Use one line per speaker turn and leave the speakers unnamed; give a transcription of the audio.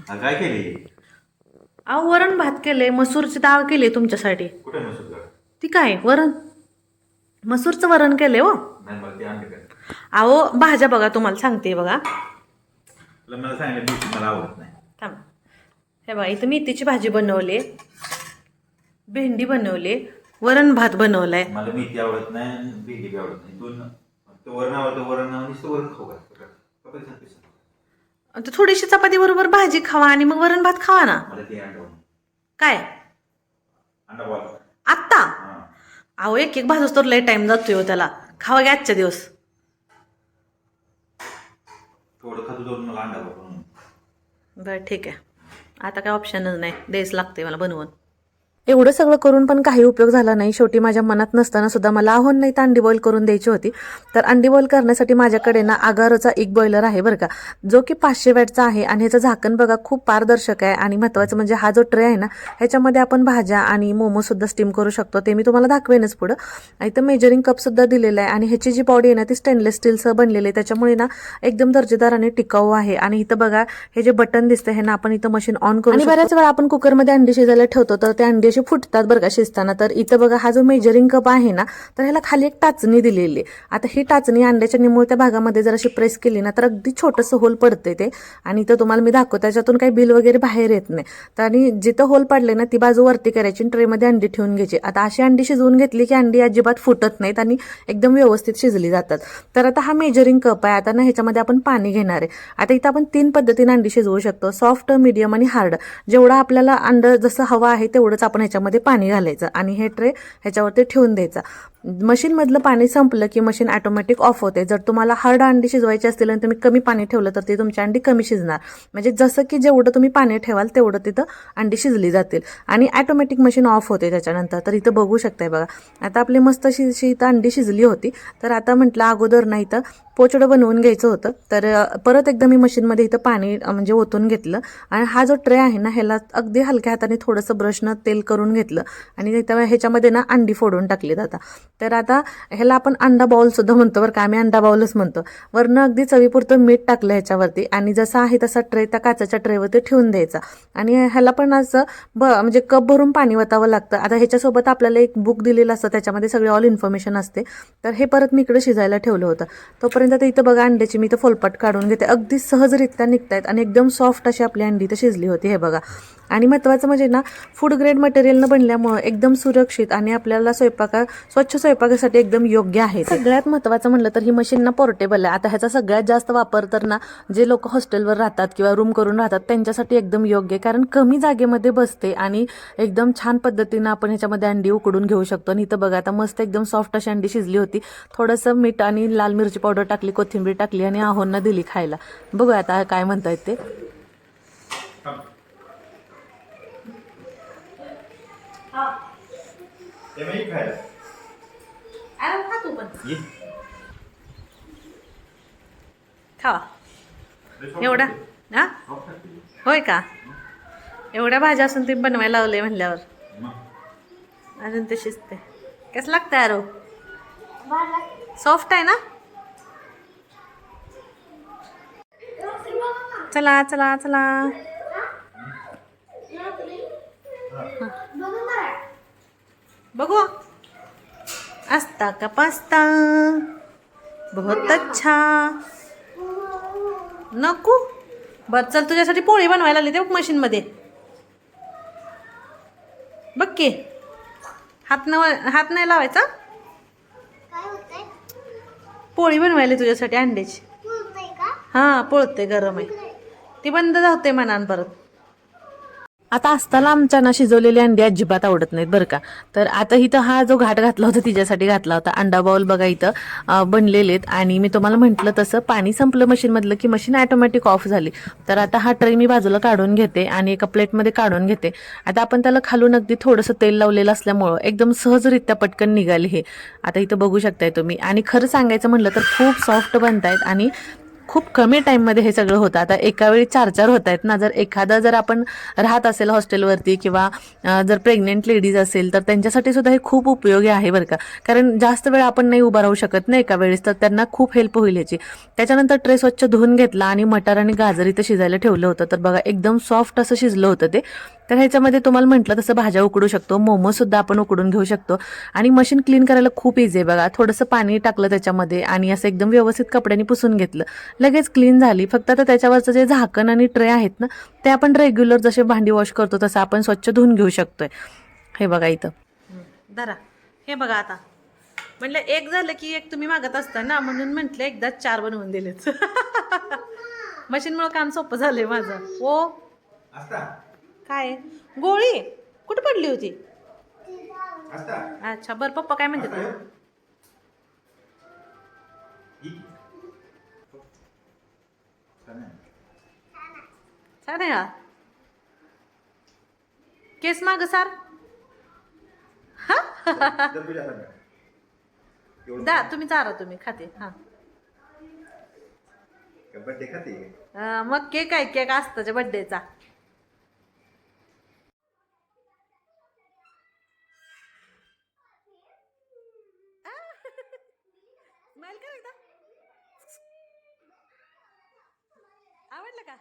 काय केली?
अहो वरण भात केले, मसूरची डाळ केली तुमच्यासाठी.
कुठे मसूर डाळ?
ती काय वरण, मसूरचं वरण केले हो.
नाही मला ते आणलं काय.
अहो भाज्या बघा, तुम्हाला सांगते बघा.
मला सांगितलं मेथी मला आवडत नाही.
थांब, हे बघा इथं मेथीची भाजी बनवली, भेंडी बनवली, वरण भात बनवलाय.
मला मेथी आवडत नाही आणि भेंडी बी आवडत नाही. दोन तो वरण आवडतं, वरण नुसतं वरण खाऊ का?
आता थोडीशी चपाती बरोबर भाजी खावा आणि मग वरण भात खावा ना.
मला ते अंडा
काय
अंडा बॉल
आत्ता? अहो एक एक भाजूस तर लय टाइम जातोय हो त्याला. खावा घ्या आजच्या दिवस.
थोडं खातो दोन मला अंडा बॉल.
बरं ठीक आहे, आता काय ऑप्शनच नाही, द्यायच लागते मला बनवून. एवढं सगळं करून पण काही उपयोग झाला नाही. शेवटी माझ्या मनात नसताना सुद्धा मला आव्हान नाही तर अंडी बॉईल करून द्यायची होती. तर अंडी बॉईल करण्यासाठी माझ्याकडे ना आगाराचा एक बॉयलर आहे बरं का, जो की 500 वॅटचा आहे. आणि ह्याचं झाकण बघा खूप पारदर्शक आहे. आणि महत्त्वाचं म्हणजे हा जो ट्रे आहे ना, ह्याच्यामध्ये आपण भाज्या आणि मोमोसुद्धा स्टीम करू शकतो. ते मी तुम्हाला दाखवेनच पुढं. इथं मेजरिंग कपसुद्धा दिलेला आहे. आणि ह्याची जी बॉडी आहे ना ती स्टेनलेस स्टीलसह बनलेली आहे, त्याच्यामुळे ना एकदम दर्जेदार आणि टिकाऊ आहे. आणि इथं बघा हे जे बटन दिसतं हे ना आपण इथं मशीन ऑन करू. आणि बऱ्याच वेळा आपण कुकरमध्ये अंडी शिजायला ठेवतो तर ते अंडी फुटतात बरं का शिजताना. तर इथं बघा हा जो मेजरिंग कप आहे ना, तर ह्याला खाली एक टाचणी दिलेली. आता ही टाचणी अंड्याच्या निमुळत्या भागामध्ये जर अशी प्रेस केली ना तर अगदी छोटंसं होल पडते ते. आणि इथं तुम्हाला मी दाखवतो, त्याच्यातून काही बिल वगैरे बाहेर येत नाही. तर आणि जिथं होल पडले ना ती बाजू वरती करायची आणि ट्रेमध्ये अंडी ठेवून घ्यायची. आता अशी अंडी शिजवून घेतली की अंडी अजिबात फुटत नाहीत आणि एकदम व्यवस्थित शिजली जातात. तर आता हा मेजरिंग कप आहे. आता ना ह्याच्यामध्ये आपण पाणी घेणार आहे. आता इथं आपण 3 पद्धतीने अंडी शिजवू शकतो, सॉफ्ट, मीडियम आणि हार्ड. जेवढा आपल्याला अंड जसं हवं आहे तेवढंच आपण ह्याच्यामध्ये पाणी घालायचं आणि हे ट्रे ह्याच्यावरती ठेवून द्यायचा. मशीनमधलं पाणी संपलं की मशीन ऑटोमॅटिक ऑफ होते. जर तुम्हाला हार्ड अंडी शिजवायची असतील आणि तुम्ही कमी पाणी ठेवलं तर ते तुमची अंडी कमी शिजणार. म्हणजे जसं की जेवढं तुम्ही पाणी ठेवाल तेवढं तिथं अंडी शिजली जातील. आणि ऑटोमॅटिक मशीन ऑफ होते त्याच्यानंतर. तर इथं बघू शकताय बघा, आता आपली मस्त अशी इथं अंडी शिजली होती. तर आता म्हटलं अगोदर नाही तर पोचडं बनवून घ्यायचं होतं. तर परत एकदा मी मशीनमध्ये इथं पाणी म्हणजे ओतून घेतलं. आणि हा जो ट्रे आहे ना ह्याला अगदी हलक्या हाताने थोडंसं ब्रशनं तेल करून घेतलं. आणि ह्याच्यामध्ये ना अंडी फोडून टाकली जातात. तर आता ह्याला आपण अंडा बाउल सुद्धा म्हणतो बरं का, आम्ही अंडा बाउलच म्हणतो. वरनं अगदी चवीपुरतं मीठ टाकलं ह्याच्यावरती आणि जसा आहे तसा ट्रे त्या काचेच्या ट्रेवरती ठेवून द्यायचा. आणि ह्याला पण असं म्हणजे कप भरून पाणी वतावं लागतं. आता ह्याच्यासोबत आपल्याला एक बुक दिलेलं असतं, त्याच्यामध्ये सगळे ऑल इन्फॉर्मेशन असते. तर हे परत मी इकडे शिजायला ठेवलं होतं. तोपर्यंत आता इथं बघा अंड्याची मी इथं फोलपाट काढून घेते. अगदी सहजरित्या निघतायत आणि एकदम सॉफ्ट अशी आपली अंडी इथं शिजली होती हे बघा. आणि महत्त्वाचं म्हणजे ना फूड ग्रेड मटेरियलनं बनल्यामुळं एकदम सुरक्षित आणि आपल्याला स्वच्छ स्वयंपाकासाठी एकदम योग्य आहे. सगळ्यात महत्त्वाचं म्हणलं तर ही मशीन ना पोर्टेबल आहे. आता ह्याचा सगळ्यात जास्त वापर तर ना जे लोक हॉस्टेलवर राहतात किंवा रूम करून राहतात त्यांच्यासाठी एकदम योग्य आहे. कारण कमी जागेमध्ये बसते आणि एकदम छान पद्धतीनं आपण ह्याच्यामध्ये अंडी उकडून घेऊ शकतो. आणि इथं बघा आता मस्त एकदम सॉफ्ट अशी अंडी शिजली होती. थोडंसं मीठ आणि लाल मिरची पावडर टाकली, कोथिंबीर टाकली आणि आहोंना दिली खायला. बघूया आता काय म्हणतायत ते. खावा एवढा हा होय का, एवढ्या भाज्या असून ते बनवायला लावले म्हणल्यावर अजून ते शिजते. कसं लागतं अरो, सॉफ्ट आहे ना. चला चला चला बघू. आस्ता का पास्ता, बहुत अच्छा. नको बरं चल, तुझ्यासाठी पोळी बनवायला आली ते मशीनमध्ये. बघ की हात नाही लावायचा. पोळी बनवायला तुझ्यासाठी अंड्याची. हां पोळते, गरम आहे ती, बंद जाते मनान परत. आता असताना आमच्या ना शिजवलेली अंडी अजिबात आवडत नाहीत बरं का. तर आता इथं हा जो घाट घातला होता तिच्यासाठी घातला होता. अंडा बाउल बघा इथं बनलेले आहेत. आणि मी तुम्हाला म्हटलं तसं पाणी संपलं मशीनमधलं की मशीन ऑटोमॅटिक ऑफ झाली. तर आता हा ट्रे मी बाजूला काढून घेते आणि एका प्लेटमध्ये काढून घेते. आता आपण त्याला खालून अगदी थोडंसं तेल लावलेलं असल्यामुळं एकदम सहजरित्या पटकन निघाले हे. आता इथं बघू शकताय तुम्ही. आणि खरं सांगायचं म्हटलं तर खूप सॉफ्ट बनतायत आणि खूप कमी टाईममध्ये हे सगळं होतं. आता एका वेळी 4-4 होत आहेत ना. जर आपण राहत असेल हॉस्टेलवरती किंवा जर प्रेग्नेंट लेडीज असेल तर त्यांच्यासाठी सुद्धा हे खूप उपयोगी आहे बरं का. कारण जास्त वेळ आपण नाही उभा राहू शकत नाही एका वेळेस, तर त्यांना खूप हेल्प होईल याची. त्याच्यानंतर ट्रे स्वच्छ धुवून घेतला आणि मटार आणि गाजर इथं शिजायला ठेवलं होतं. तर बघा एकदम सॉफ्ट असं शिजलं होतं ते. तर ह्याच्यामध्ये तुम्हाला म्हटलं तसं भाज्या उकडू शकतो, मोमो सुद्धा आपण उकडून घेऊ शकतो आणि मशीन क्लीन करायला खूप इझी आहे बघा. थोडंसं पाणी टाकलं त्याच्यामध्ये आणि असं एकदम व्यवस्थित कपड्यांनी पुसून घेतलं, लगेच क्लीन झाली. फक्त आता त्याच्यावरचं जे झाकण आणि ट्रे आहेत ना, ते आपण रेग्युलर जसे भांडी वॉश करतो तसं आपण स्वच्छ धुवून घेऊ शकतोय. हे बघा इथं धरा. हे बघा आता म्हटलं एक झालं की एक तुम्ही मागत असता ना, म्हणून म्हटलं एकदाच 4 बनवून दिलेच. मशीनमुळे काम सोपं झालंय माझं. हो
असता
काय गोळी कुठं पडली होती?
असता
अच्छा बरं, पप्पा काय म्हणते
असता
तू? छान आहे हा. केस माग सार. दा तुम्ही चारा, तुम्ही खाते. हा
बड्डे खाते.
मग केक आहे, केक असताच्या बड्डेचा. स्माइल कर एकदा. आवडलं का?